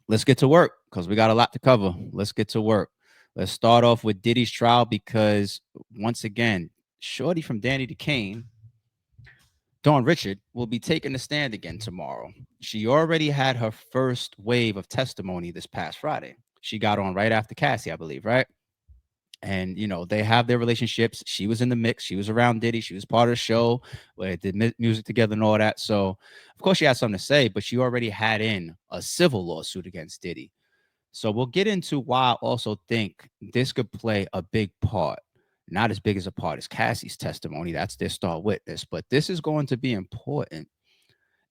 let's get to work because we got a lot to cover. Let's get to work. Let's start off with Diddy's trial because once again, Shorty from Danny to Kane, Dawn Richard, will be taking the stand again tomorrow. She already had her first wave of testimony this past Friday. She got on right after Cassie, I believe, right? And they have their relationships. She was in the mix. She was around Diddy. She was part of the show where they did music together and all that. So, of course, she had something to say, but she already had in a civil lawsuit against Diddy. So we'll get into why I also think this could play a big part. Not as big as a part as Cassie's testimony. That's their star witness, but this is going to be important.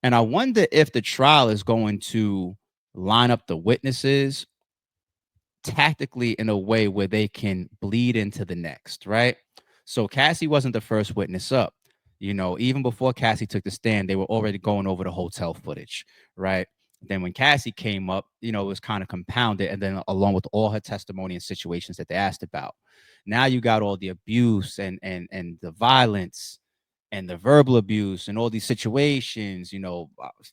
And I wonder if the trial is going to line up the witnesses tactically in a way where they can bleed into the next, right? So Cassie wasn't the first witness up. Even before Cassie took the stand, they were already going over the hotel footage, right? Then when Cassie came up, it was kind of compounded. And then along with all her testimony and situations that they asked about, now you got all the abuse and the violence and the verbal abuse and all these situations,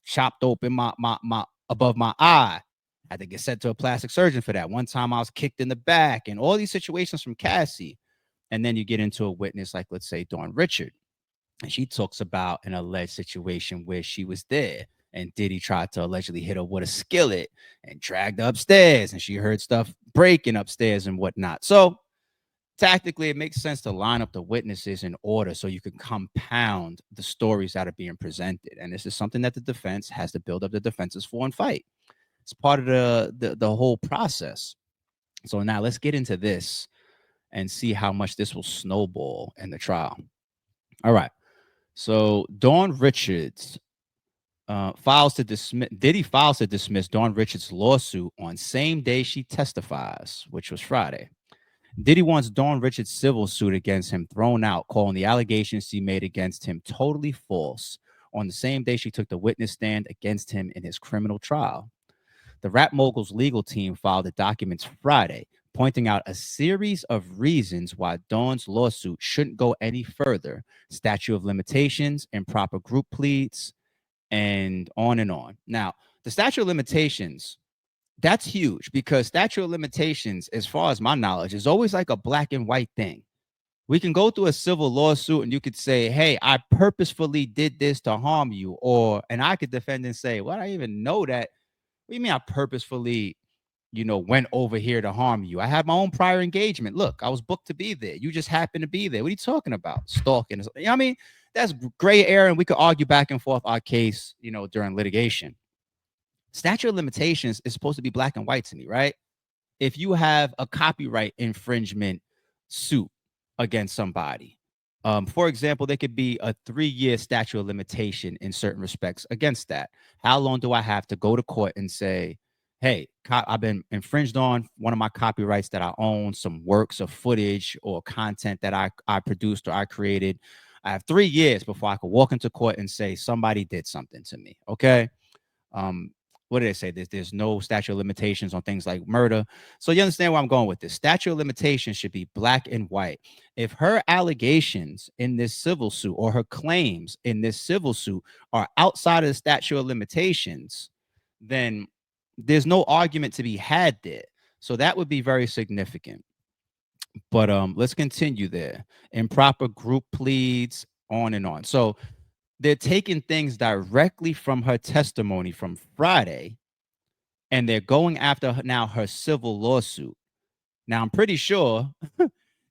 chopped open my above my eye. I had to get sent to a plastic surgeon for that. One time I was kicked in the back and all these situations from Cassie. And then you get into a witness like, let's say, Dawn Richard. And she talks about an alleged situation where she was there and Diddy tried to allegedly hit her with a skillet and dragged her upstairs. And she heard stuff breaking upstairs and whatnot. So tactically, it makes sense to line up the witnesses in order so you can compound the stories that are being presented. And this is something that the defense has to build up the defenses for and fight. It's part of the whole process. So now let's get into this and see how much this will snowball in the trial. All right. So Dawn Richards files to dismiss. Diddy files to dismiss Dawn Richards' lawsuit on same day she testifies, which was Friday. Diddy wants Dawn Richards' civil suit against him thrown out, calling the allegations she made against him totally false on the same day she took the witness stand against him in his criminal trial. The rap mogul's legal team filed the documents Friday, pointing out a series of reasons why Dawn's lawsuit shouldn't go any further: statute of limitations, improper group pleads, and on and on. Now, the statute of limitations, that's huge because statute of limitations, as far as my knowledge, is always like a black and white thing. We can go through a civil lawsuit and you could say, hey, I purposefully did this to harm you. And I could defend and say, well, I even know that. What do you mean I purposefully, went over here to harm you? I had my own prior engagement. Look, I was booked to be there. You just happened to be there. What are you talking about? Stalking. I mean, that's gray area. And we could argue back and forth our case, during litigation. Statute of limitations is supposed to be black and white to me, right? If you have a copyright infringement suit against somebody, for example, there could be a 3-year statute of limitation in certain respects against that. How long do I have to go to court and say, hey, I've been infringed on one of my copyrights that I own, some works of footage or content that I produced or I created. I have 3 years before I could walk into court and say somebody did something to me. Okay. What did they say? There's no statute of limitations on things like murder. So you understand where I'm going with this. Statute of limitations should be black and white. If her allegations in this civil suit or her claims in this civil suit are outside of the statute of limitations, then there's no argument to be had there. So that would be very significant. But let's continue there. Improper group pleads, on and on. So they're taking things directly from her testimony from Friday, and they're going after now her civil lawsuit. Now, I'm pretty sure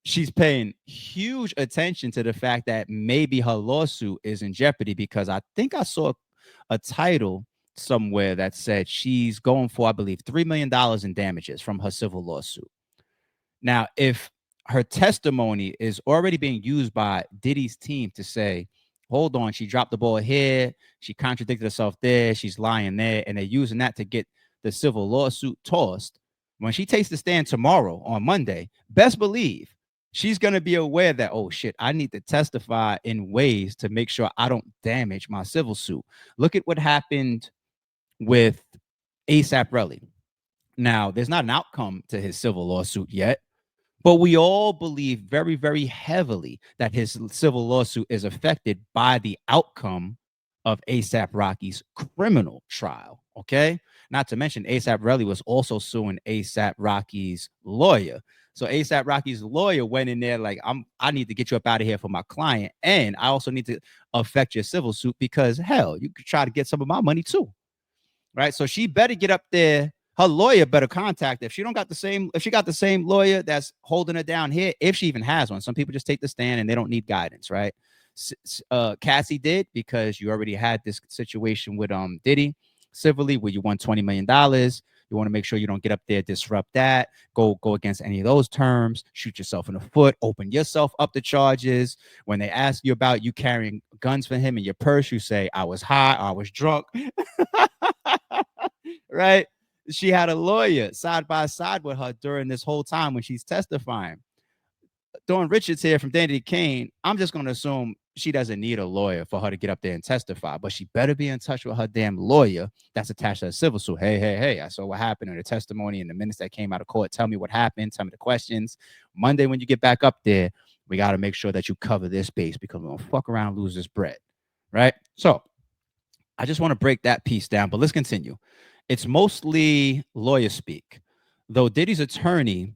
she's paying huge attention to the fact that maybe her lawsuit is in jeopardy because I think I saw a title somewhere that said she's going for, I believe, $3 million in damages from her civil lawsuit. Now, if her testimony is already being used by Diddy's team to say, hold on, she dropped the ball here, she contradicted herself there, she's lying there, and they're using that to get the civil lawsuit tossed. When she takes the stand tomorrow on Monday, best believe she's going to be aware that, oh shit, I need to testify in ways to make sure I don't damage my civil suit. Look at what happened with ASAP Rocky. Now, there's not an outcome to his civil lawsuit yet, but we all believe very, very heavily that his civil lawsuit is affected by the outcome of ASAP Rocky's criminal trial. Okay. Not to mention, ASAP Relly was also suing ASAP Rocky's lawyer. So ASAP Rocky's lawyer went in there like, I need to get you up out of here for my client, and I also need to affect your civil suit because hell, you could try to get some of my money too, right? So she better get up there. Her lawyer better contact her. If she don't got the same, if she got the same lawyer that's holding her down here, if she even has one. Some people just take the stand and they don't need guidance, right? Cassie did, because you already had this situation with Diddy civilly where you won $20 million. You want to make sure you don't get up there, disrupt that, go against any of those terms, shoot yourself in the foot, open yourself up to charges. When they ask you about you carrying guns for him in your purse, you say, I was high, I was drunk. Right? She had a lawyer side by side with her during this whole time when she's testifying. Dawn Richards here from Danny Kane. I'm just going to assume she doesn't need a lawyer for her to get up there and testify, but she better be in touch with her damn lawyer that's attached to a civil suit. Hey, I saw what happened in the testimony and the minutes that came out of court. Tell me what happened. Tell me the questions. Monday, when you get back up there, we got to make sure that you cover this base because we're going to fuck around and lose this bread. Right? So I just want to break that piece down, but let's continue. It's mostly lawyer speak, though Diddy's attorney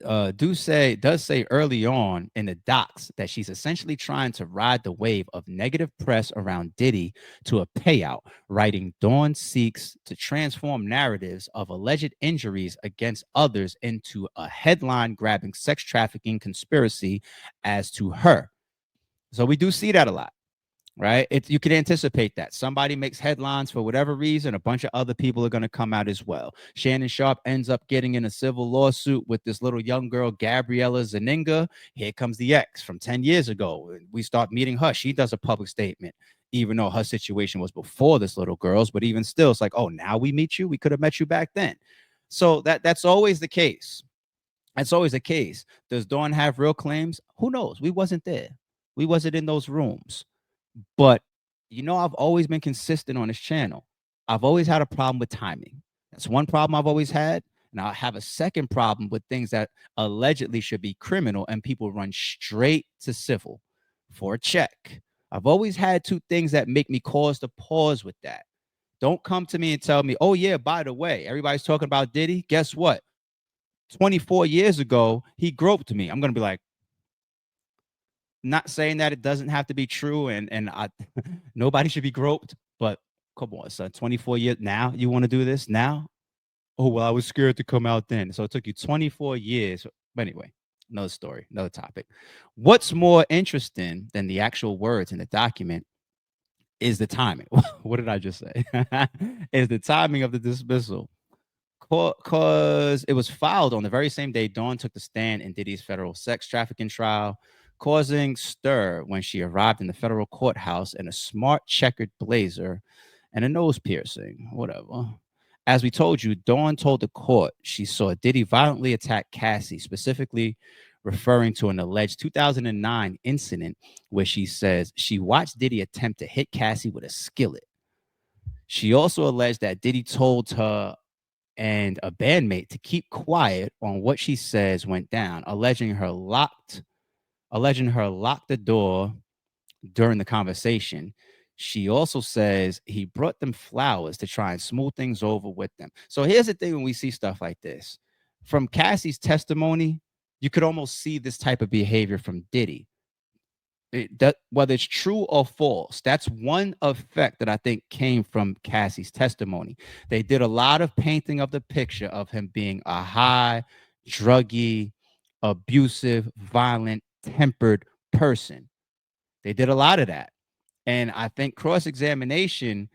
does say early on in the docs that she's essentially trying to ride the wave of negative press around Diddy to a payout, writing Dawn seeks to transform narratives of alleged injuries against others into a headline-grabbing sex trafficking conspiracy as to her. So we do see that a lot. Right? You can anticipate that somebody makes headlines for whatever reason, a bunch of other people are going to come out as well. Shannon Sharp ends up getting in a civil lawsuit with this little young girl, Gabriella Zaninga. Here comes the ex from 10 years ago. We start meeting her. She does a public statement, even though her situation was before this little girl's. But even still, it's like, oh, now we meet you. We could have met you back then. So that's always the case. That's always the case. Does Dawn have real claims? Who knows? We wasn't there. We wasn't in those rooms. But I've always been consistent on this channel. I've always had a problem with timing. That's one problem I've always had. And I have a second problem with things that allegedly should be criminal and people run straight to civil for a check. I've always had two things that make me cause to pause with that. Don't come to me and tell me, oh, yeah, by the way, everybody's talking about Diddy. Guess what? 24 years ago, he groped me. I'm going to be like, not saying that it doesn't have to be true, and nobody should be groped, but come on, son. 24 years now, you want to do this now? Oh well, I was scared to come out then, so it took you 24 years. But anyway, another story, another topic. What's more interesting than the actual words in the document is the timing. What did I just say? Is the timing of the dismissal. Because it was filed on the very same day Dawn took the stand in Diddy's federal sex trafficking trial, causing stir when she arrived in the federal courthouse in a smart checkered blazer and a nose piercing, whatever. As we told you, Dawn told the court she saw Diddy violently attack Cassie, specifically referring to an alleged 2009 incident where she says she watched Diddy attempt to hit Cassie with a skillet. She also alleged that Diddy told her and a bandmate to keep quiet on what she says went down, alleging her locked the door during the conversation. She also says he brought them flowers to try and smooth things over with them. So here's the thing: when we see stuff like this from Cassie's testimony, you could almost see this type of behavior from Diddy. Whether it's true or false, that's one effect that I think came from Cassie's testimony. They did a lot of painting of the picture of him being a high, druggy, abusive, violent, tempered person. They did a lot of that. And I think cross-examination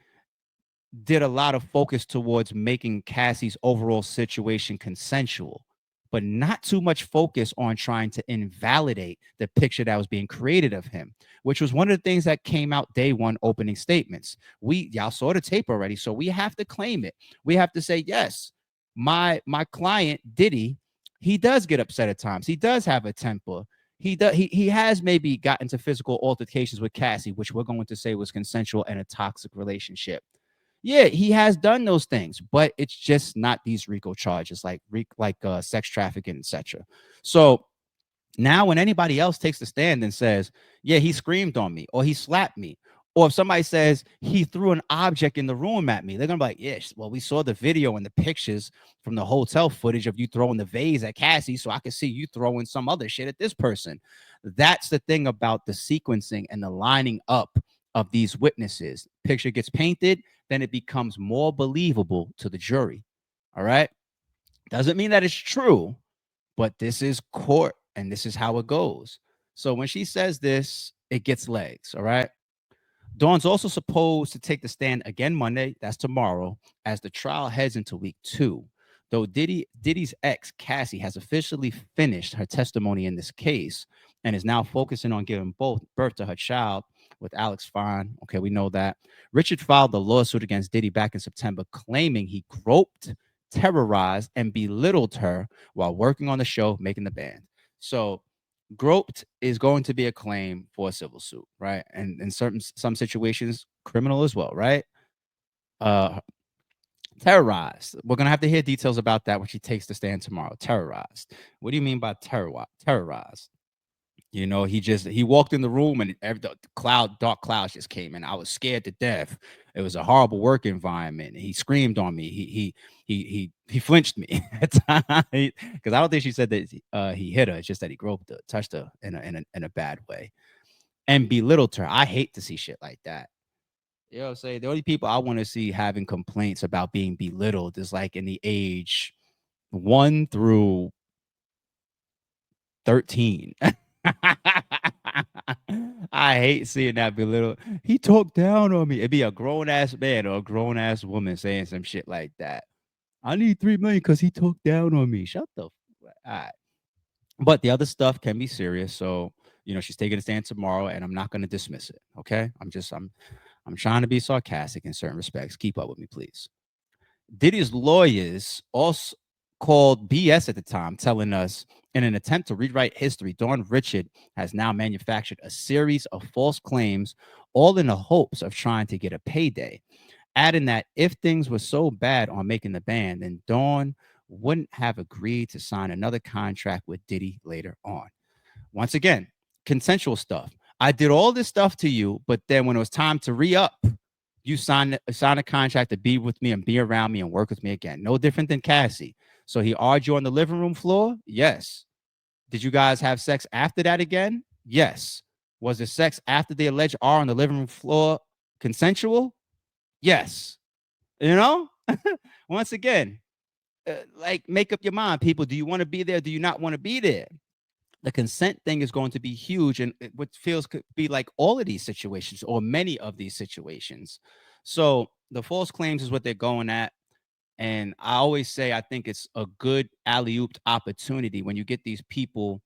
did a lot of focus towards making Cassie's overall situation consensual, but not too much focus on trying to invalidate the picture that was being created of him, which was one of the things that came out day one opening statements. Y'all saw the tape already, so we have to claim it. We have to say, yes, my client Diddy, he does get upset at times. He does have a temper. He has maybe got into physical altercations with Cassie, which we're going to say was consensual and a toxic relationship. Yeah, he has done those things, but it's just not these RICO charges like sex trafficking, etc. So now when anybody else takes the stand and says, yeah, he screamed on me or he slapped me Or if somebody says he threw an object in the room at me, they're gonna be like, "Yeah, well, we saw the video and the pictures from the hotel footage of you throwing the vase at Cassie, so I could see you throwing some other shit at this person." That's the thing about the sequencing and the lining up of these witnesses. Picture gets painted, then it becomes more believable to the jury. All right. Doesn't mean that it's true, but this is court and this is how it goes. So when she says this, it gets legs. All right. Dawn's also supposed to take the stand again Monday, that's tomorrow, as the trial heads into week 2. Though Diddy's ex, Cassie, has officially finished her testimony in this case and is now focusing on giving both birth to her child with Alex Fine. Okay, we know that. Richard filed the lawsuit against Diddy back in September, claiming he groped, terrorized, and belittled her while working on the show, making the band. So groped is going to be a claim for a civil suit, right? And in some situations, criminal as well, right? Uh Terrorized. We're gonna have to hear details about that when she takes the stand tomorrow. Terrorized. What do you mean by terrorized? You know, he walked in the room and dark clouds just came in. I was scared to death. It was a horrible work environment. He screamed on me. He flinched me at times because I don't think she said that he hit her. It's just that he groped her, touched her in a bad way, and belittled her. I hate to see shit like that. You know what I'm saying? The only people I want to see having complaints about being belittled is like in the age 1 through 13. I hate seeing that belittle. He talked down on me. It'd be a grown ass man or a grown ass woman saying some shit like that. I need 3 million because he talked down on me. Shut the. All right. But the other stuff can be serious. So she's taking a stand tomorrow, and I'm not going to dismiss it. Okay. I'm trying to be sarcastic in certain respects. Keep up with me, please. Diddy's lawyers also called BS at the time, telling us in an attempt to rewrite history, Dawn Richard has now manufactured a series of false claims, all in the hopes of trying to get a payday. Adding that if things were so bad on making the band, then Dawn wouldn't have agreed to sign another contract with Diddy later on. Once again, consensual stuff. I did all this stuff to you, but then when it was time to re-up, you signed a contract to be with me and be around me and work with me again. No different than Cassie. So he argued you on the living room floor? Yes. Did you guys have sex after that again? Yes. Was the sex after the alleged R on the living room floor consensual? Yes. You know? Once again, like make up your mind, people. Do you want to be there? Do you not want to be there? The consent thing is going to be huge, and what feels could be like all of these situations or many of these situations. So the false claims is what they're going at. And I always say I think it's a good alley-oop opportunity when you get these people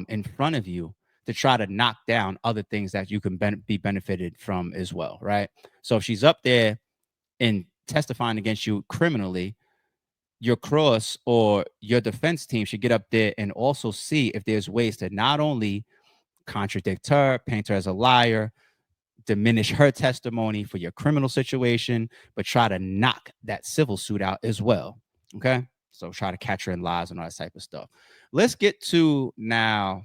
in front of you to try to knock down other things that you can be benefited from as well, right? So if she's up there and testifying against you criminally, your cross or your defense team should get up there and also see if there's ways to not only contradict her, paint her as a liar, diminish her testimony for your criminal situation, but try to knock that civil suit out as well. Okay. So try to catch her in lies and all that type of stuff. Let's get to now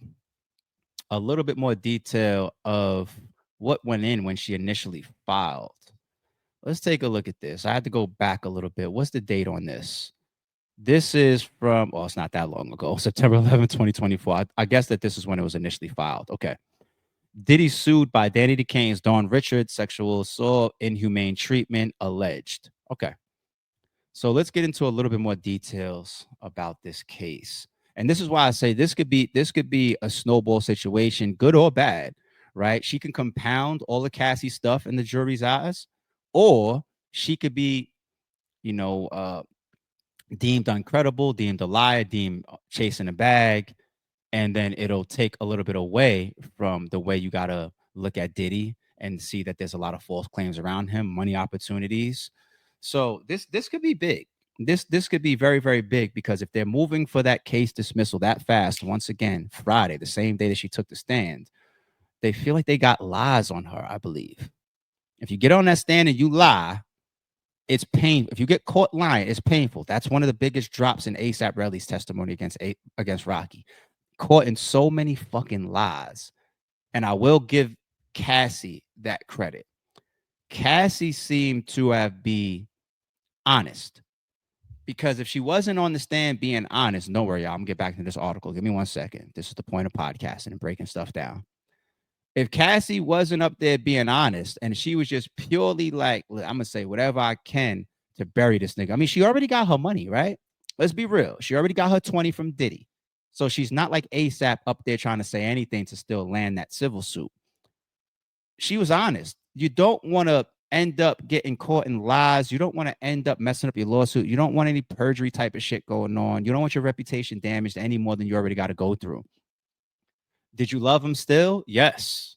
a little bit more detail of what went in when she initially filed. Let's take a look at this. I had to go back a little bit. What's the date on this? This is from, well, it's not that long ago, September 11th, 2024. I guess that this is when it was initially filed. Okay. Diddy sued by Danny DeCane's Dawn Richards, sexual assault, inhumane treatment alleged. Okay. So let's get into a little bit more details about this case. And this is why I say this could be a snowball situation, good or bad, right? She can compound all the Cassie stuff in the jury's eyes, or she could be, you know, deemed uncredible, deemed a liar, deemed chasing a bag, and then it'll take a little bit away from the way you gotta look at Diddy and see that there's a lot of false claims around him, money opportunities. So this could be big. This could be very, very big because if they're moving for that case dismissal that fast, once again, Friday, the same day that she took the stand, they feel like they got lies on her, I believe. If you get on that stand and you lie, it's painful. If you get caught lying, it's painful. That's one of the biggest drops in ASAP Relly's testimony against Rocky. Caught in so many fucking lies. And I will give Cassie that credit. Cassie seemed to have be honest, because if she wasn't on the stand being honest, don't worry, y'all. I'm gonna get back to this article. Give me 1 second. This is the point of podcasting and breaking stuff down. If Cassie wasn't up there being honest and she was just purely like, I'm gonna say whatever I can to bury this nigga. I mean, she already got her money, right? Let's be real. She already got her 20 from Diddy. So she's not like ASAP up there trying to say anything to still land that civil suit. She was honest. You don't want to end up getting caught in lies. You don't want to end up messing up your lawsuit. You don't want any perjury type of shit going on. You don't want your reputation damaged any more than you already got to go through. Did you love him still? Yes.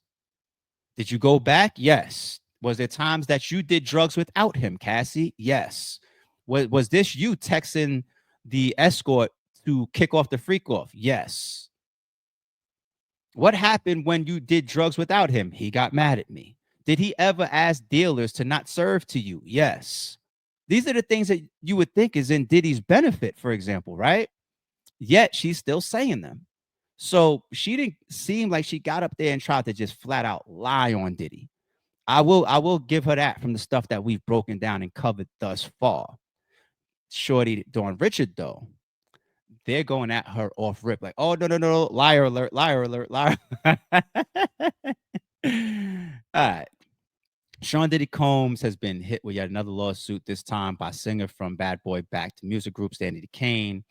Did you go back? Yes. Was there times that you did drugs without him, Cassie? Yes. Was this you texting the escort to kick off the freak off? Yes. What happened when you did drugs without him? He got mad at me. Did he ever ask dealers to not serve to you? Yes. These are the things that you would think is in Diddy's benefit, for example, right? Yet she's still saying them. So she didn't seem like she got up there and tried to just flat out lie on Diddy. I will give her that from the stuff that we've broken down and covered thus far. Shorty Dawn Richard, though, they're going at her off rip, like, oh no, liar alert, liar alert, liar. All right. Sean Diddy Combs has been hit with yet another lawsuit, this time by singer from Bad Boy back to music group Danny Kane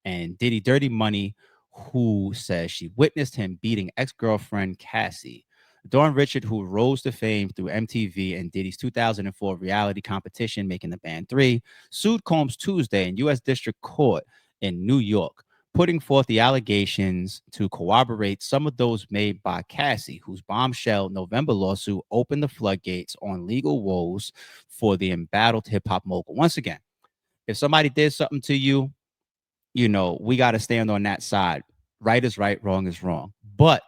and Diddy Dirty Money, who says she witnessed him beating ex-girlfriend Cassie. Dawn Richard, who rose to fame through MTV and Diddy's 2004 reality competition, Making the Band 3, sued Combs Tuesday in U.S. District Court in New York, putting forth the allegations to corroborate some of those made by Cassie, whose bombshell November lawsuit opened the floodgates on legal woes for the embattled hip-hop mogul. Once again, if somebody did something to you, we got to stand on that side. Right is right, wrong is wrong. But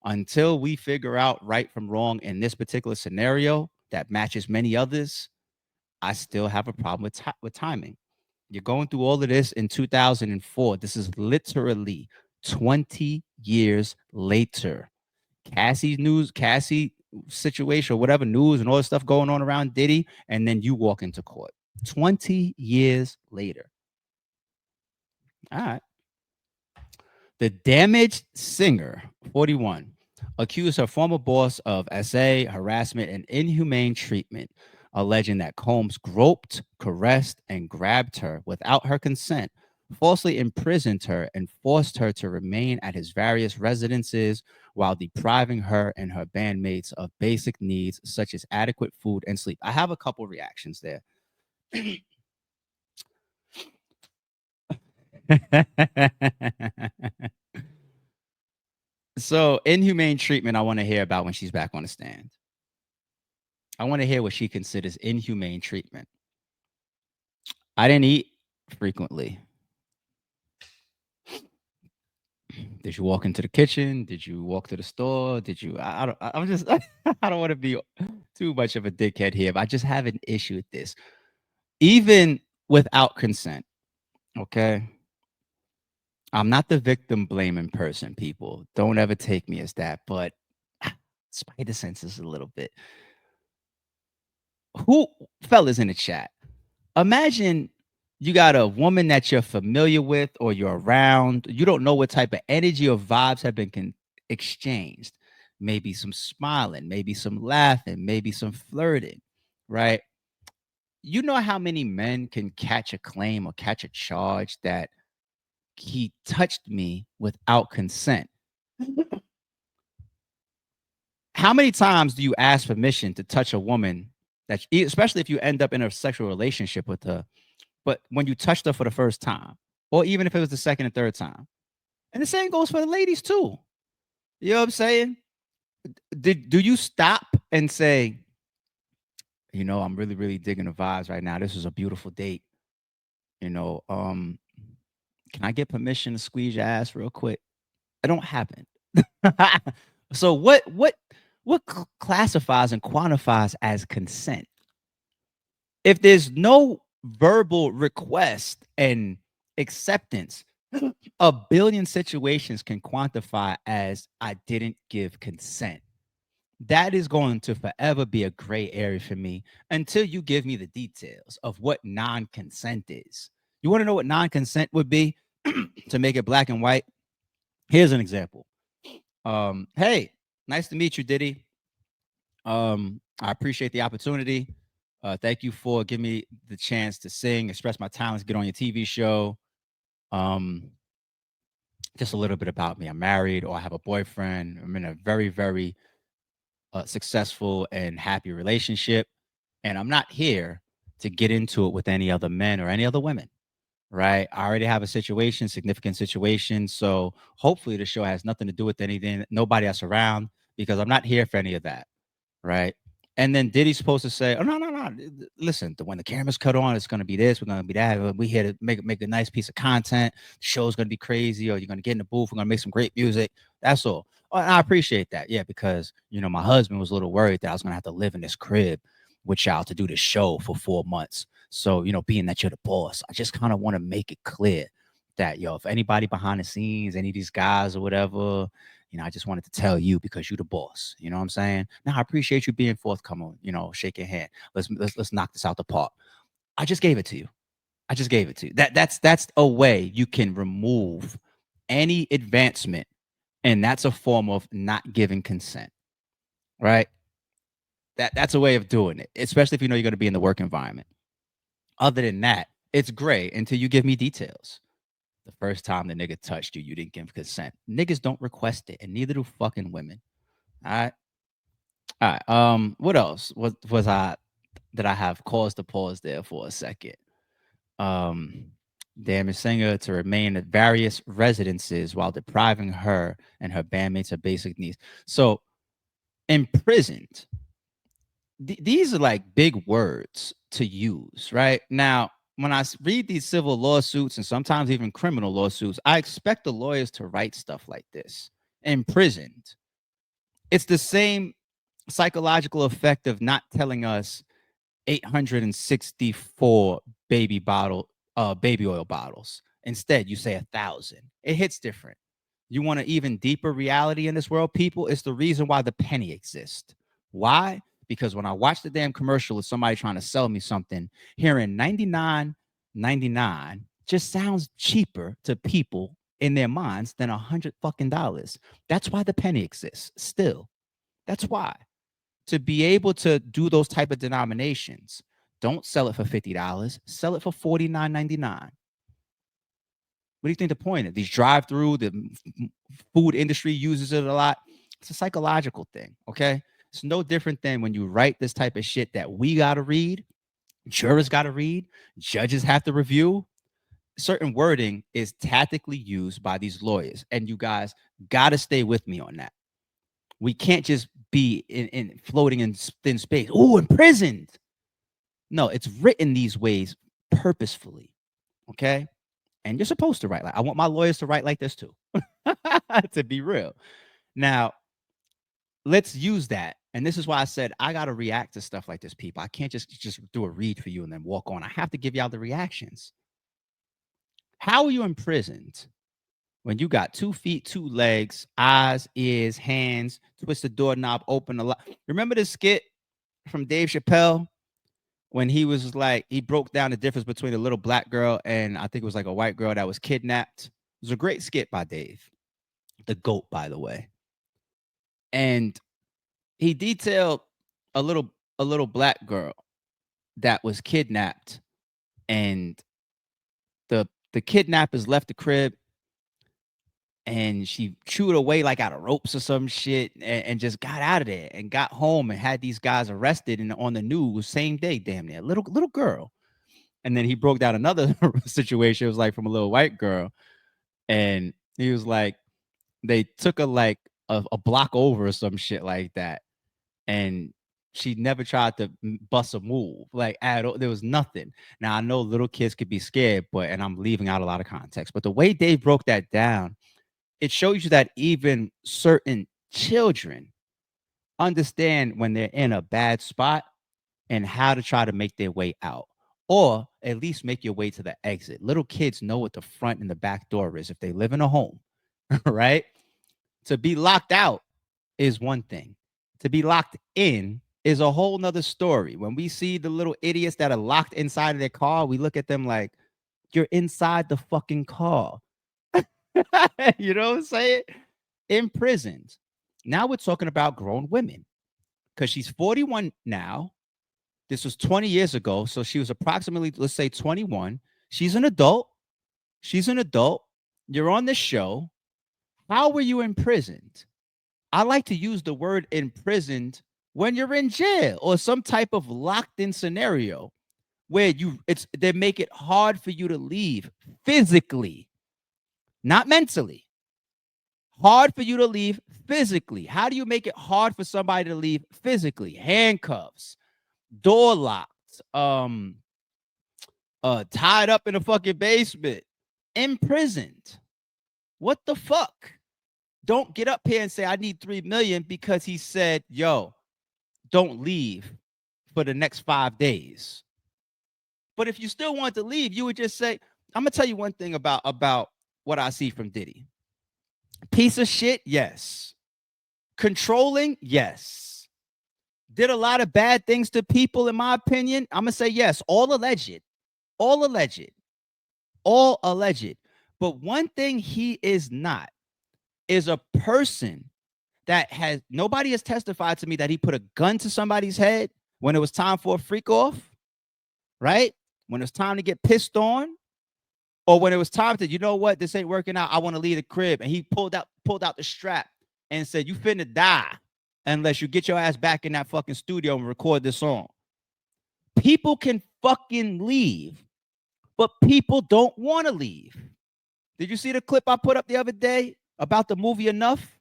until we figure out right from wrong in this particular scenario that matches many others, I still have a problem with timing. You're going through all of this in 2004. This is literally 20 years later. Cassie situation, or whatever news and all this stuff going on around Diddy, and then you walk into court 20 years later. All right. The damaged singer, 41, accused her former boss of SA, harassment, and inhumane treatment, alleging that Combs groped, caressed, and grabbed her without her consent, falsely imprisoned her, and forced her to remain at his various residences while depriving her and her bandmates of basic needs such as adequate food and sleep. I have a couple reactions there. So, inhumane treatment, I want to hear about when she's back on the stand. I want to hear what she considers inhumane treatment. I didn't eat frequently. Did you walk into the kitchen? Did you walk to the store? Did you? I'm just. I don't want to be too much of a dickhead here, but I just have an issue with this. Even without consent, okay. I'm not the victim blaming person, people. Don't ever take me as that, but spider senses a little bit. Who, fellas in the chat, imagine you got a woman that you're familiar with or you're around. You don't know what type of energy or vibes have been exchanged. Maybe some smiling, maybe some laughing, maybe some flirting, right? You know how many men can catch a claim or catch a charge that he touched me without consent? How many times do you ask permission to touch a woman that, especially if you end up in a sexual relationship with her, but when you touched her for the first time, or even if it was the second and third time? And the same goes for the ladies too. You know what I'm saying? Do you stop and say, I'm really, really digging the vibes right now. This was a beautiful date. Can I get permission to squeeze your ass real quick? It don't happen. So what classifies and quantifies as consent? If there's no verbal request and acceptance, a billion situations can quantify as I didn't give consent. that is going to forever be a gray area for me until you give me the details of what non-consent is. You want to know what non-consent would be to make it black and white? Here's an example. Hey, nice to meet you, Diddy. I appreciate the opportunity. Thank you for giving me the chance to sing, express my talents, get on your TV show. Um, just a little bit about me. I'm married or I have a boyfriend. I'm in a very, very successful and happy relationship. And I'm not here to get into it with any other men or any other women, right? I already have a situation, significant situation. So hopefully the show has nothing to do with anything, nobody else around, because I'm not here for any of that, right? And then Diddy's supposed to say, "Oh no, no, no! Listen, when the cameras cut on, it's going to be this. We're going to be that. We here to make a nice piece of content. The show's going to be crazy, or you're going to get in the booth. We're going to make some great music. That's all." Oh, and I appreciate that, yeah, because my husband was a little worried that I was going to have to live in this crib with y'all to do this show for 4 months. So being that you're the boss, I just kind of want to make it clear that if anybody behind the scenes, any of these guys or whatever, I just wanted to tell you because you're the boss. You know what I'm saying? Now I appreciate you being forthcoming. Shake your hand. Let's knock this out the park. I just gave it to you. I just gave it to you. That's a way you can remove any advancement, and that's a form of not giving consent, right? That's a way of doing it, especially if you're going to be in the work environment. Other than that, it's great until you give me details. The first time the nigga touched you, you didn't give consent. Niggas don't request it, and neither do fucking women. All right. All right. What else was I that I have cause to pause there for a second? Um, Damage singer to remain at various residences while depriving her and her bandmates of basic needs. So imprisoned. These are like big words to use, right? Now, when I read these civil lawsuits and sometimes even criminal lawsuits, I expect the lawyers to write stuff like this. Imprisoned. It's the same psychological effect of not telling us 864 baby oil bottles. Instead, you say 1,000. It hits different. You want an even deeper reality in this world, people? It's the reason why the penny exists. Why? Because when I watch the damn commercial of somebody trying to sell me something, hearing 99.99 just sounds cheaper to people in their minds than $100 fucking. That's why the penny exists still. That's why. To be able to do those type of denominations, don't sell it for $50. Sell it for $49.99. What do you think the point is? These drive-through, the food industry uses it a lot. It's a psychological thing, okay? It's no different than when you write this type of shit that we got to read, jurors got to read, judges have to review. Certain wording is tactically used by these lawyers, and you guys got to stay with me on that. We can't just be in floating in thin space. Oh, imprisoned. No, it's written these ways purposefully, okay? And you're supposed to write like I want my lawyers to write like this too. To be real. Now, let's use that. And this is why I said I got to react to stuff like this, people. I can't just do a read for you and then walk on. I have to give y'all the reactions. How are you imprisoned when you got 2 feet, 2 legs, eyes, ears, hands, twist the doorknob, open the lock? Remember the skit from Dave Chappelle when he was like, he broke down the difference between a little black girl and I think it was like a white girl that was kidnapped. It was a great skit by Dave, the GOAT, by the way. And he detailed a little black girl that was kidnapped, and the kidnappers left the crib and she chewed away like out of ropes or some shit and just got out of there and got home and had these guys arrested and on the news same day, damn near. Little girl. And then he broke down another situation. It was like from a little white girl. And he was like, they took her like a block over or some shit like that. And she never tried to bust a move. Like at all, there was nothing. Now I know little kids could be scared, and I'm leaving out a lot of context. But the way Dave broke that down, it shows you that even certain children understand when they're in a bad spot and how to try to make their way out, or at least make your way to the exit. Little kids know what the front and the back door is if they live in a home, right? To be locked out is one thing. To be locked in is a whole nother story. When we see the little idiots that are locked inside of their car, we look at them like, you're inside the fucking car. You know what I'm saying? Imprisoned. Now we're talking about grown women because she's 41 now. This was 20 years ago. So she was approximately, let's say, 21. She's an adult. She's an adult. You're on the show. How were you imprisoned? I like to use the word imprisoned when you're in jail or some type of locked in scenario where they make it hard for you to leave physically, not mentally. Hard for you to leave physically. How do you make it hard for somebody to leave physically? Handcuffs, door locks, tied up in a fucking basement, imprisoned. What the fuck? Don't get up here and say I need 3 million because he said, yo, don't leave for the next 5 days. But if you still want to leave, you would just say, I'm gonna tell you one thing about what I see from Diddy. Piece of shit, yes. Controlling, yes. Did a lot of bad things to people, in my opinion. I'm gonna say yes. All alleged. All alleged. All alleged. But one thing he is not is a person that has, nobody has testified to me that he put a gun to somebody's head when it was time for a freak off, right? When it was time to get pissed on, or when it was time to, you know what, this ain't working out, I want to leave the crib. And he pulled out the strap and said, you finna die unless you get your ass back in that fucking studio and record this song. People can fucking leave, but people don't want to leave. Did you see the clip I put up the other day about the movie Enough?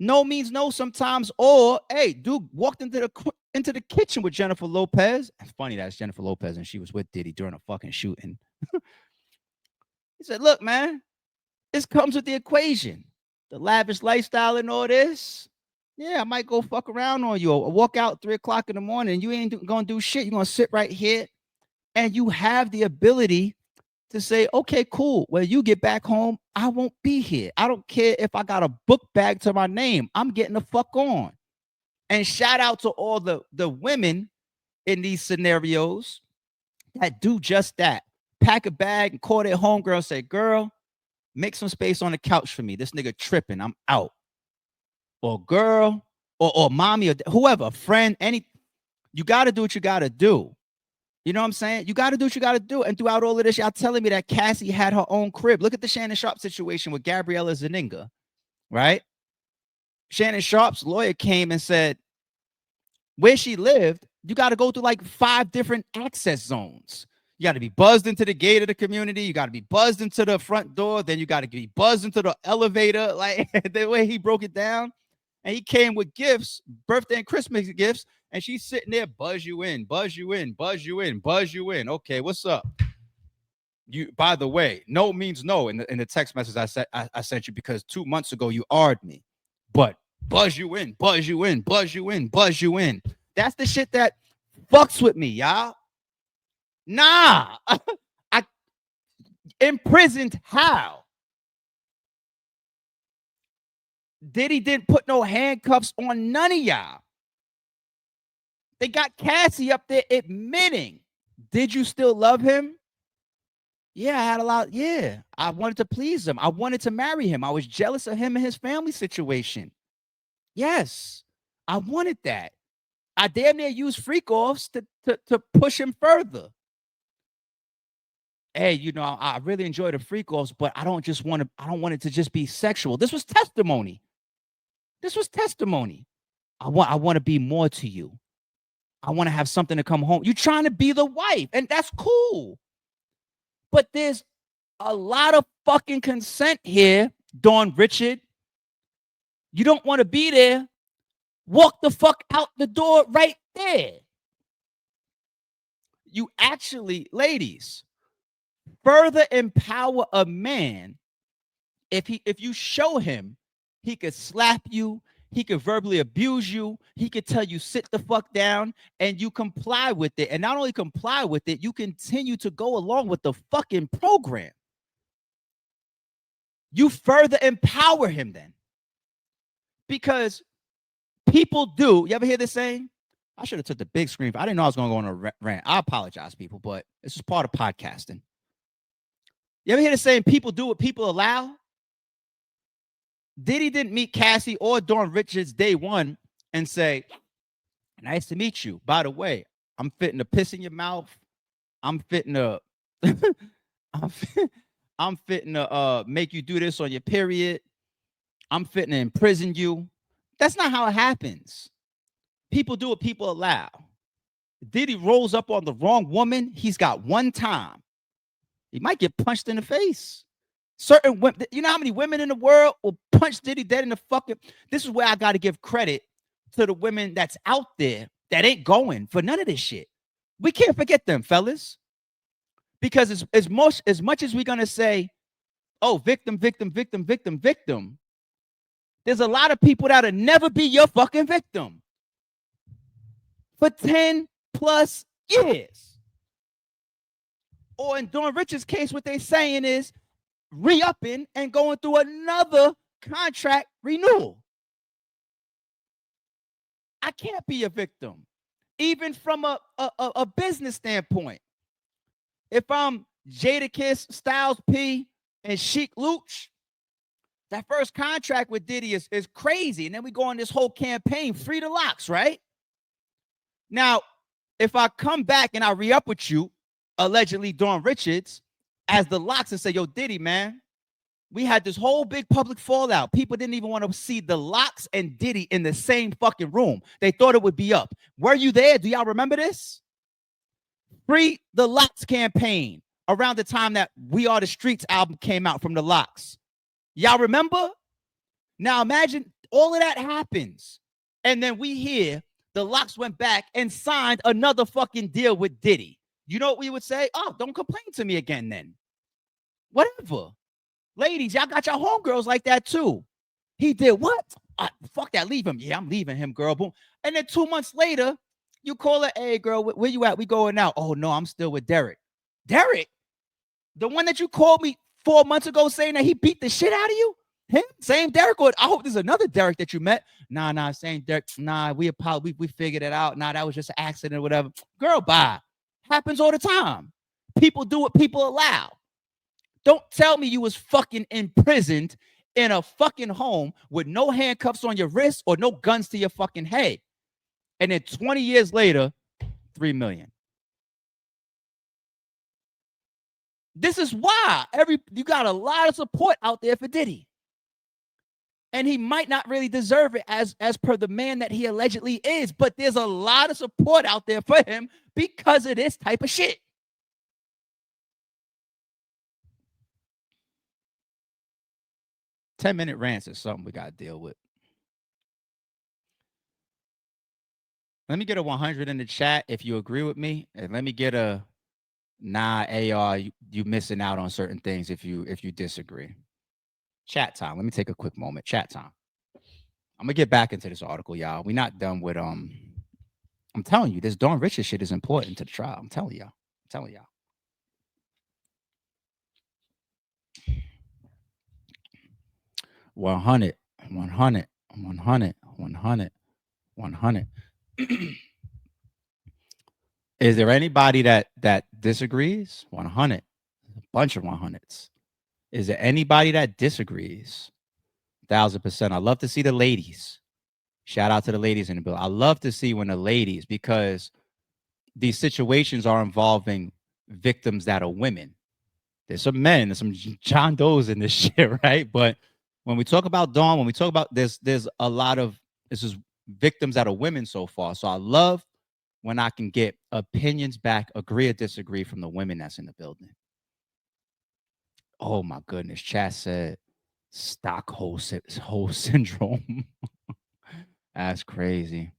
No means no sometimes. Or, hey, dude walked into the kitchen with Jennifer Lopez. It's funny that's Jennifer Lopez and she was with Diddy during a fucking shooting. He said, look, man, this comes with the equation. The lavish lifestyle and all this. Yeah, I might go fuck around on you or walk out 3 o'clock in the morning. You ain't gonna do shit. You're gonna sit right here and you have the ability to say, okay, cool. When you get back home, I won't be here. I don't care if I got a book bag to my name. I'm getting the fuck on. And shout out to all the women in these scenarios that do just that. Pack a bag and call their homegirl and say, girl, make some space on the couch for me. This nigga tripping. I'm out. Or girl, or mommy, or whoever, friend, you got to do what you got to do. You know what I'm saying? You got to do what you got to do. And throughout all of this, y'all telling me that Cassie had her own crib. Look at the Shannon Sharp situation with Gabriella Zaninga, right? Shannon Sharp's lawyer came and said, where she lived, you got to go through like 5 different access zones. You got to be buzzed into the gate of the community. You got to be buzzed into the front door. Then you got to be buzzed into the elevator. Like the way he broke it down. And he came with gifts, birthday and Christmas gifts. And she's sitting there, buzz you in, buzz you in, buzz you in, buzz you in. Okay, what's up? You, by the way, no means no in the text message I sent you because 2 months ago you R'd me. But buzz you in, buzz you in, buzz you in, buzz you in. That's the shit that fucks with me, y'all. Nah. I imprisoned how? Diddy didn't put no handcuffs on none of y'all. They got Cassie up there admitting. Did you still love him? Yeah, I had a lot. Yeah, I wanted to please him. I wanted to marry him. I was jealous of him and his family situation. Yes, I wanted that. I damn near used freak offs to push him further. Hey, you know, I really enjoy the freak offs, but I don't want it to just be sexual. This was testimony. This was testimony. I want to be more to you. I want to have something to come home. You're trying to be the wife, and that's cool. But there's a lot of fucking consent here, Dawn Richard. You don't want to be there. Walk the fuck out the door right there. You actually, ladies, further empower a man if you show him he could slap you, he could verbally abuse you, he could tell you sit the fuck down, and you comply with it. And not only comply with it, you continue to go along with the fucking program. You further empower him then. Because people do. You ever hear this saying? I should have took the big screen. I didn't know I was going to go on a rant. I apologize, people, but this is part of podcasting. You ever hear the saying, people do what people allow? Diddy didn't meet Cassie or Dawn Richards day one and say, nice to meet you. By the way, I'm fitting to piss in your mouth. I'm fitting to I'm fitting to make you do this on your period. I'm fitting to imprison you. That's not how it happens. People do what people allow. Diddy rolls up on the wrong woman. He's got one time. He might get punched in the face. Certain women, you know how many women in the world will punch Diddy dead in the fucking. This is where I got to give credit to the women that's out there that ain't going for none of this shit. We can't forget them, fellas. Because as much as we're going to say, oh, victim, victim, victim, victim, victim, there's a lot of people that'll never be your fucking victim for 10 plus years. Or in Dawn Richards' case, what they're saying is re-upping and going through another contract renewal. I can't be a victim, even from a business standpoint. If I'm Jadakiss, Styles P, and Sheik Luch, that first contract with Diddy is crazy. And then we go on this whole campaign, free the locks, right? Now, if I come back and I re-up with you, allegedly Dawn Richards, as the locks and say, yo, Diddy, man, we had this whole big public fallout. People didn't even want to see the locks and Diddy in the same fucking room. They thought it would be up. Were you there? Do y'all remember this? Free the Locks campaign around the time that We Are the Streets album came out from the Locks. Y'all remember? Now imagine all of that happens. And then we hear the Locks went back and signed another fucking deal with Diddy. You know what we would say? Oh, don't complain to me again then. Whatever. Ladies, y'all got your homegirls like that too. He did what? Fuck that, leave him. Yeah, I'm leaving him, girl. Boom. And then 2 months later, you call her, hey, girl, where you at? We going out. Oh, no, I'm still with Derek. Derek? The one that you called me 4 months ago saying that he beat the shit out of you? Him? Same Derek? Or I hope there's another Derek that you met. Nah, same Derek. Nah, we figured it out. Nah, that was just an accident or whatever. Girl, bye. Happens all the time. People do what people allow. Don't tell me you was fucking imprisoned in a fucking home with no handcuffs on your wrist or no guns to your fucking head. And then 20 years later, $3 million. This is why you got a lot of support out there for Diddy. And he might not really deserve it as per the man that he allegedly is, but there's a lot of support out there for him because of this type of shit. "10-minute rants is something we got to deal with. Let me get a 100 in the chat if you agree with me, and let me get a nah, AR, you missing out on certain things if you disagree. Chat time. Let me take a quick moment. Chat time. I'm gonna get back into this article, y'all. We're not done with I'm telling you, this Dawn Richards shit is important to the trial. I'm telling y'all. 100. Is there anybody that disagrees? 100. A bunch of 100s. Is there anybody that disagrees? 1,000%. I love to see the ladies. Shout out to the ladies in the bill. I love to see when the ladies, because these situations are involving victims that are women. There's some men, there's some John Does in this shit, right? But when we talk about Dawn, when we talk about there's a lot of this is victims that are women so far. So I love when I can get opinions back, agree or disagree from the women that's in the building. Oh my goodness. Chat said Stockholm syndrome. That's crazy.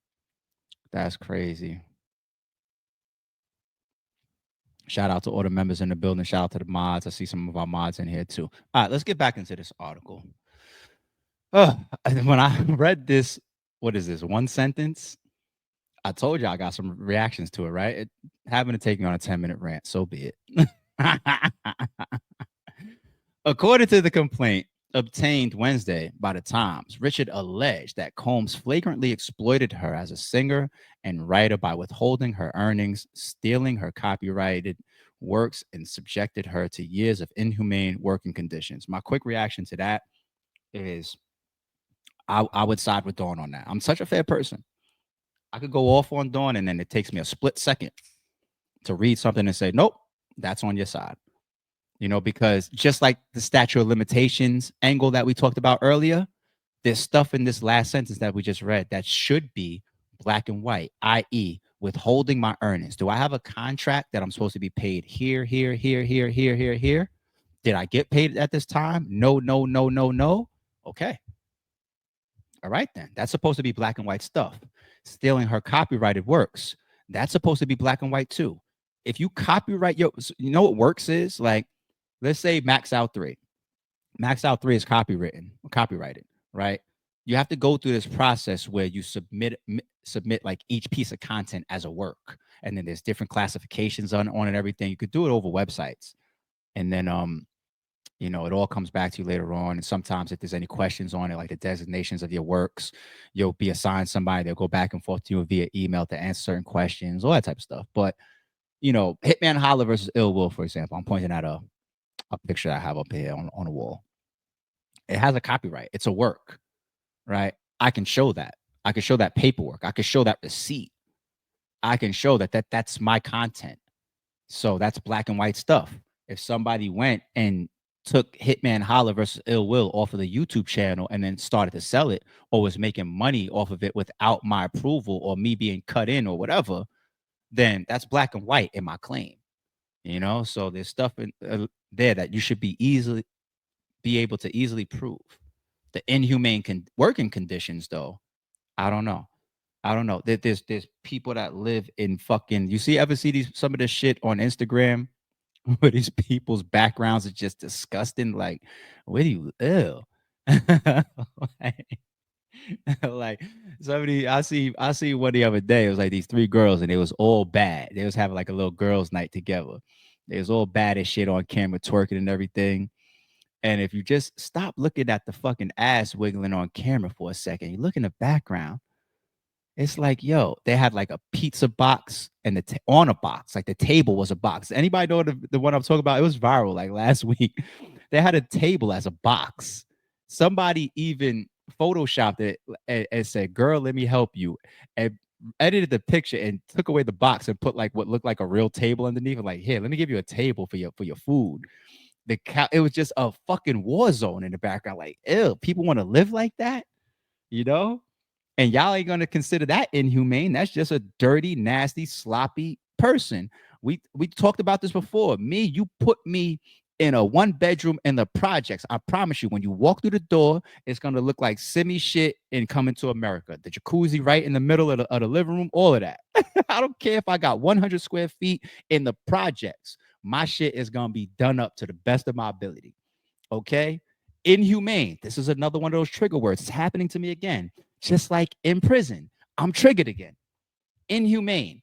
Shout out to all the members in the building. Shout out to the mods. I see some of our mods in here too. All right, let's get back into this article. When I read this, what is this? One sentence? I told you I got some reactions to it, right? It having to take me on a 10-minute rant, so be it. According to the complaint, obtained Wednesday by the Times, Richard alleged that Combs flagrantly exploited her as a singer and writer by withholding her earnings, stealing her copyrighted works, and subjected her to years of inhumane working conditions. My quick reaction to that is I would side with Dawn on that. I'm such a fair person. I could go off on Dawn, and then it takes me a split second to read something and say, nope, that's on your side. Because just like the statute of limitations angle that we talked about earlier, there's stuff in this last sentence that we just read that should be black and white, i.e., withholding my earnings. Do I have a contract that I'm supposed to be paid here, here, here, here, here, here, here? Did I get paid at this time? No, no, no, no, no. Okay. All right, then. That's supposed to be black and white stuff. Stealing her copyrighted works. That's supposed to be black and white too. If you copyright what works is? Like, let's say Max Out 3. Max Out 3 is copyrighted, right? You have to go through this process where you submit like each piece of content as a work. And then there's different classifications on it and everything. You could do it over websites. And then it all comes back to you later on. And sometimes if there's any questions on it, like the designations of your works, you'll be assigned somebody. They'll go back and forth to you via email to answer certain questions, all that type of stuff. But, Hitman Holla versus Ill Will, for example, I'm pointing at a picture I have up here on a wall. It has a copyright. It's a work, right? I can show that. I can show that paperwork. I can show that receipt. I can show that's my content. So that's black and white stuff. If somebody went and took Hitman Holla versus Ill Will off of the YouTube channel and then started to sell it or was making money off of it without my approval or me being cut in or whatever, then that's black and white in my claim. So there's stuff in there that you should be able to easily prove. The inhumane working conditions, though, I don't know. There's people that live in fucking. Ever see some of this shit on Instagram where these people's backgrounds are just disgusting? Like, where do you live? Like somebody I see one the other day. It was like these 3 girls and it was all bad. They was having like a little girls' night together. They was all bad as shit on camera, twerking and everything. And if you just stop looking at the fucking ass wiggling on camera for a second, you look in the background, it's like, yo, they had like a pizza box and on a box, like the table was a box. Anybody know the one I'm talking about? It was viral like last week. They had a table as a box. Somebody even photoshopped it and said, girl, let me help you. And edited the picture and took away the box and put like what looked like a real table underneath. Like, here, let me give you a table for your food. It was just a fucking war zone in the background. Like, ew, people want to live like that, you know? And y'all ain't gonna consider that inhumane. That's just a dirty, nasty, sloppy person. We talked about this before. You put me in a 1-bedroom in the projects. I promise you, when you walk through the door, it's gonna look like Simi shit in Coming to America. The jacuzzi right in the middle of the living room, all of that. I don't care if I got 100 square feet in the projects. My shit is gonna be done up to the best of my ability. Okay? Inhumane. This is another one of those trigger words. It's happening to me again. Just like in prison, I'm triggered again. Inhumane.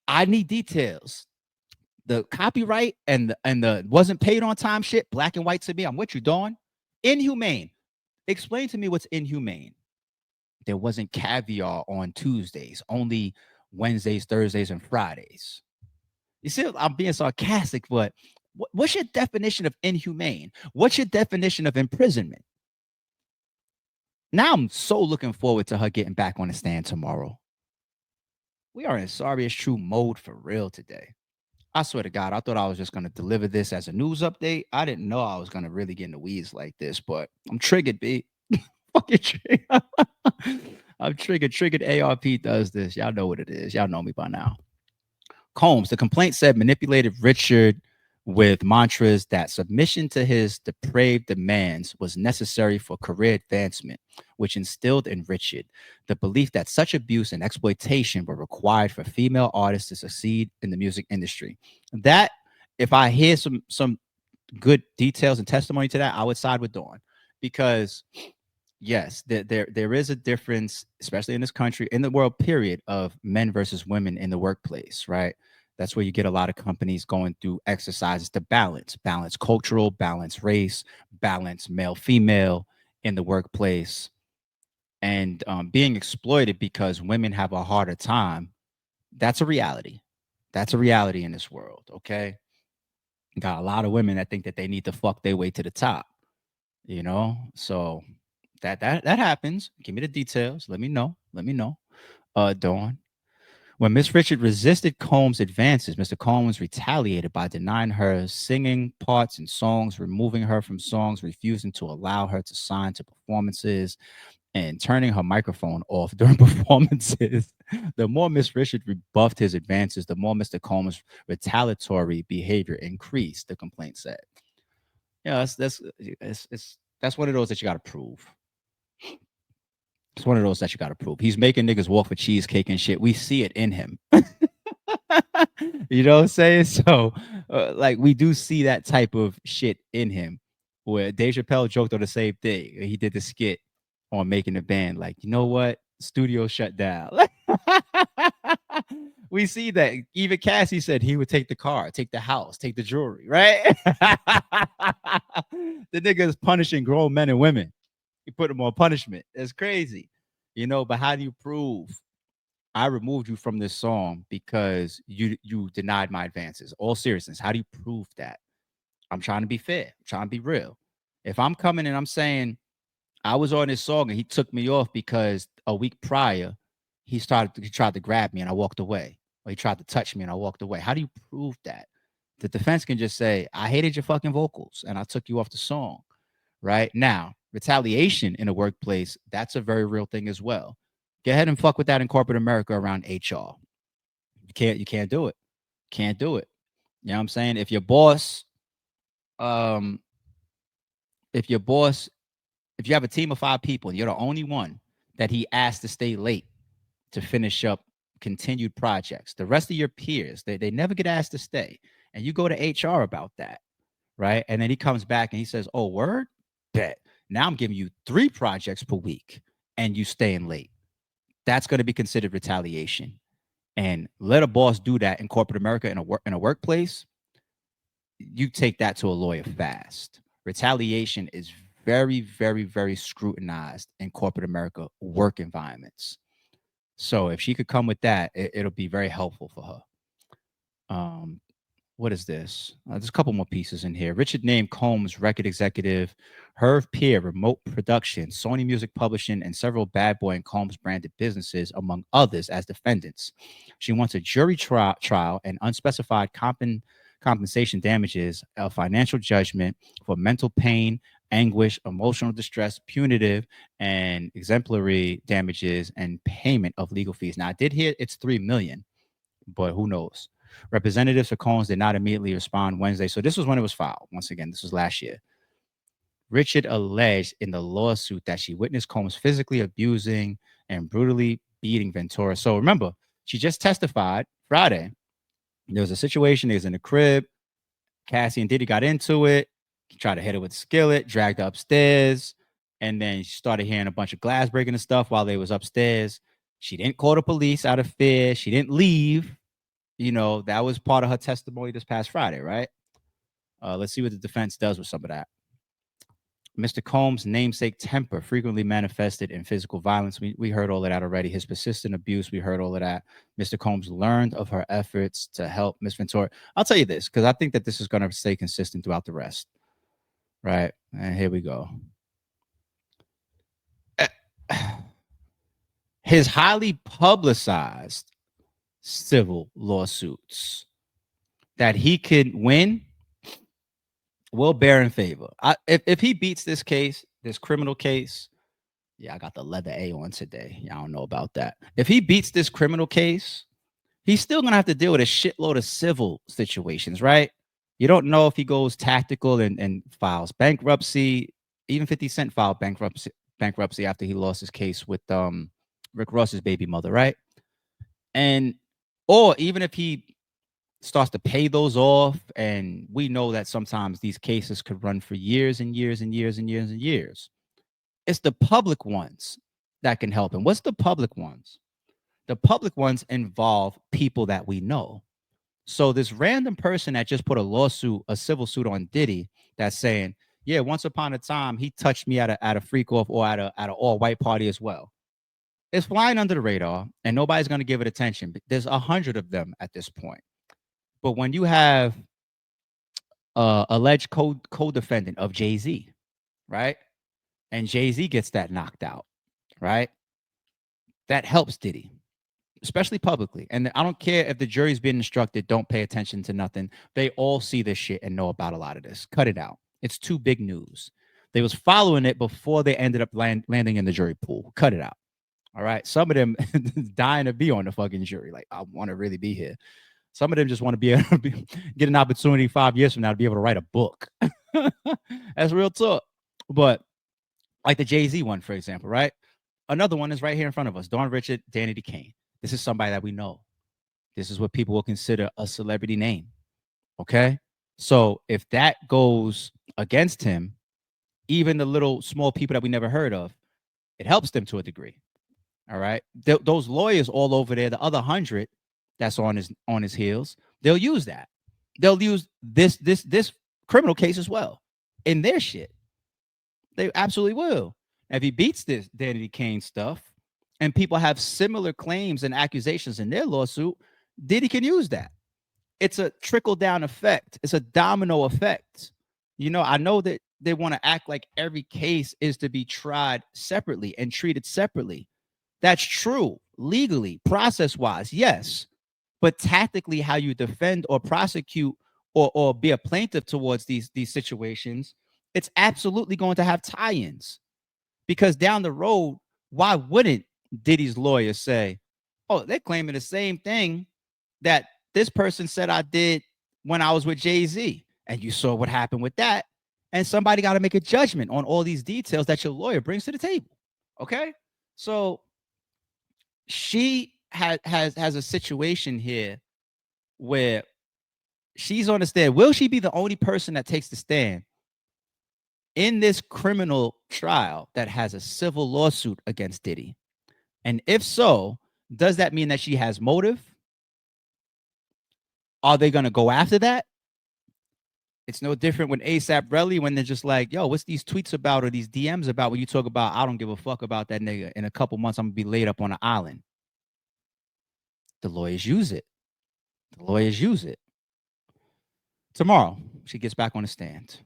I need details. The copyright and the wasn't paid on time shit, black and white to me. I'm with you, Dawn. Inhumane. Explain to me what's inhumane. There wasn't caviar on Tuesdays, only Wednesdays, Thursdays, and Fridays. You see, I'm being sarcastic, but what's your definition of inhumane? What's your definition of imprisonment? Now I'm so looking forward to her getting back on the stand tomorrow. We are in Sorry It's True mode for real today. I swear to God, I thought I was just going to deliver this as a news update. I didn't know I was going to really get in the weeds like this, but I'm triggered, B. Fucking triggered. I'm triggered. Triggered ARP does this. Y'all know what it is. Y'all know me by now. Combs, the complaint said, manipulated Richard with mantras that submission to his depraved demands was necessary for career advancement, which instilled in Richard the belief that such abuse and exploitation were required for female artists to succeed in the music industry. That, if I hear some good details and testimony to that, I would side with Dawn, because yes, there is a difference, especially in this country, in the world, period, of men versus women in the workplace, right? That's where you get a lot of companies going through exercises to balance cultural, balance race, balance male, female in the workplace, and being exploited because women have a harder time. That's a reality. That's a reality in this world. Okay. Got a lot of women that think that they need to fuck their way to the top, So that happens. Give me the details. Let me know. Let me know. Dawn. When Miss Richard resisted Combs' advances, Mr. Combs retaliated by denying her singing parts in songs, removing her from songs, refusing to allow her to sign to performances, and turning her microphone off during performances. The more Miss Richard rebuffed his advances, the more Mr. Combs' retaliatory behavior increased, the complaint said. Yeah, that's one of those that you got to prove. It's one of those that you got to prove. He's making niggas walk for cheesecake and shit. We see it in him. You know what I'm saying? So, like, we do see that type of shit in him. Where Dave Chappelle joked on the same thing. He did the skit on making the band. Like, you know what? Studio shut down. We see that. Even Cassie said he would take the car, take the house, take the jewelry, right? The nigga is punishing grown men and women. He put them on punishment. It's crazy. But how do you prove I removed you from this song because you denied my advances? All seriousness, how do you prove that? I'm trying to be fair. I'm trying to be real. If I'm coming and I'm saying I was on this song and he took me off because a week prior he tried to grab me and I walked away, or he tried to touch me and I walked away. How do you prove that? The defense can just say, I hated your fucking vocals and I took you off the song. Right now, retaliation in a workplace, that's a very real thing as well. Go ahead and fuck with that in corporate America around HR. You can't do it. Can't do it. You know what I'm saying? Um, if your boss, if you have a team of 5 people and you're the only one that he asked to stay late to finish up continued projects, the rest of your peers, they never get asked to stay. And you go to HR about that, right? And then he comes back and he says, oh, word? Bet. Now I'm giving you 3 projects per week and you staying late. That's going to be considered retaliation. And let a boss do that in corporate America in a workplace, you take that to a lawyer fast. Retaliation is very, very, very scrutinized in corporate America work environments. So if she could come with that, it'll be very helpful for her. What is this? There's a couple more pieces in here. Richard named Combs record executive, Herb Peer, remote production, Sony Music Publishing, and several Bad Boy and Combs branded businesses, among others, as defendants. She wants a jury trial and unspecified compensation damages, a financial judgment for mental pain, anguish, emotional distress, punitive and exemplary damages, and payment of legal fees. Now, I did hear it's $3 million, but who knows? Representatives for Combs did not immediately respond Wednesday. So this was when it was filed. Once again, this was last year. Richard alleged in the lawsuit that she witnessed Combs physically abusing and brutally beating Ventura. So remember, she just testified Friday. There was a situation. They was in the crib. Cassie and Diddy got into it. He tried to hit her with a skillet, dragged her upstairs, and then she started hearing a bunch of glass breaking and stuff while they was upstairs. She didn't call the police out of fear. She didn't leave. That was part of her testimony this past Friday, right? Let's see what the defense does with some of that. Mr. Combs' namesake temper frequently manifested in physical violence. We heard all of that already. His persistent abuse, we heard all of that. Mr. Combs learned of her efforts to help Miss Ventura. I'll tell you this, because I think that this is going to stay consistent throughout the rest. Right? And here we go. His highly publicized civil lawsuits that he could win will bear in favor. If he beats this case, this criminal case, yeah, I got the leather A on today. Yeah, I don't know about that. If he beats this criminal case, he's still gonna have to deal with a shitload of civil situations, right? You don't know if he goes tactical and files bankruptcy. Even 50 Cent filed bankruptcy after he lost his case with Rick Ross's baby mother, right? Or even if he starts to pay those off, and we know that sometimes these cases could run for years and years and years and years and years. It's the public ones that can help him. What's the public ones? The public ones involve people that we know. So this random person that just put a lawsuit, a civil suit on Diddy, that's saying, yeah, once upon a time he touched me at a freak off or at an all white party as well. It's flying under the radar, and nobody's going to give it attention. There's 100 of them at this point. But when you have alleged co-defendant of Jay-Z, right, and Jay-Z gets that knocked out, right, that helps Diddy, especially publicly. And I don't care if the jury's been instructed, don't pay attention to nothing. They all see this shit and know about a lot of this. Cut it out. It's too big news. They was following it before they ended up landing in the jury pool. Cut it out. All right. Some of them dying to be on the fucking jury. Like, I want to really be here. Some of them just want to be able to get an opportunity 5 years from now to be able to write a book. That's real talk. But like the Jay-Z one, for example, right? Another one is right here in front of us. Don Richard, Danny DeCane. This is somebody that we know. This is what people will consider a celebrity name. Okay. So if that goes against him, even the little small people that we never heard of, it helps them to a degree. All right. Those lawyers all over there, the other 100 that's on his heels, they'll use that. They'll use this criminal case as well in their shit. They absolutely will. If he beats this Danny Kane stuff, and people have similar claims and accusations in their lawsuit, Diddy can use that. It's a trickle down effect. It's a domino effect. I know that they want to act like every case is to be tried separately and treated separately. That's true legally, process wise, yes. But tactically, how you defend or prosecute or be a plaintiff towards these situations, it's absolutely going to have tie-ins. Because down the road, why wouldn't Diddy's lawyer say, oh, they're claiming the same thing that this person said I did when I was with Jay-Z. And you saw what happened with that. And somebody got to make a judgment on all these details that your lawyer brings to the table. Okay? So she has a situation here where she's on the stand. Will she be the only person that takes the stand in this criminal trial that has a civil lawsuit against Diddy? And if so, does that mean that she has motive? Are they going to go after that? It's no different when ASAP Relly, when they're just like, yo, what's these tweets about or these DMs about when you talk about, I don't give a fuck about that nigga. In a couple months, I'm going to be laid up on an island. The lawyers use it. The lawyers use it. Tomorrow, she gets back on the stand.